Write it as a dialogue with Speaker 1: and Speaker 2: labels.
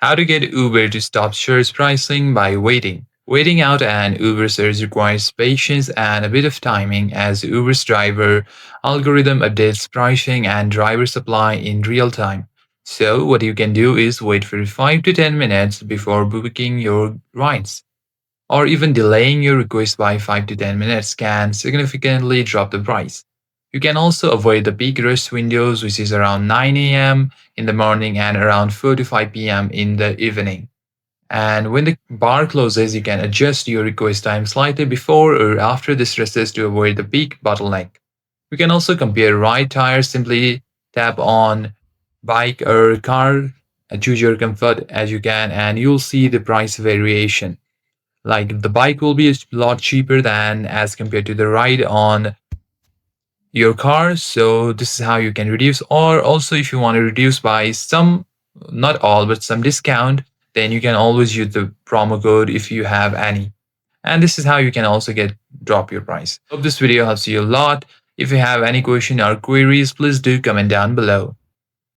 Speaker 1: How to get Uber to stop surge pricing by waiting. Waiting out an Uber surge requires patience and a bit of timing as Uber's driver algorithm updates pricing and driver supply in real time. So, what you can do is wait for 5 to 10 minutes before booking your rides. Or even delaying your request by 5 to 10 minutes can significantly drop the price. You can also avoid the peak rush windows, which is around 9 a.m. in the morning and around 4 to 5 p.m. in the evening. And when the bar closes, you can adjust your request time slightly before or after this recess to avoid the peak bottleneck. You can also compare ride tires. Simply tap on bike or car, choose your comfort as you can, and you'll see the price variation. Like the bike will be a lot cheaper than as compared to the ride on your car. So this is how you can reduce. Or also if you want to reduce by some, not all, but some discount, then you can always use the promo code if you have any. And this is how you can also get drop your price. Hope this video helps you a lot. If you have any question or queries, please do comment down below.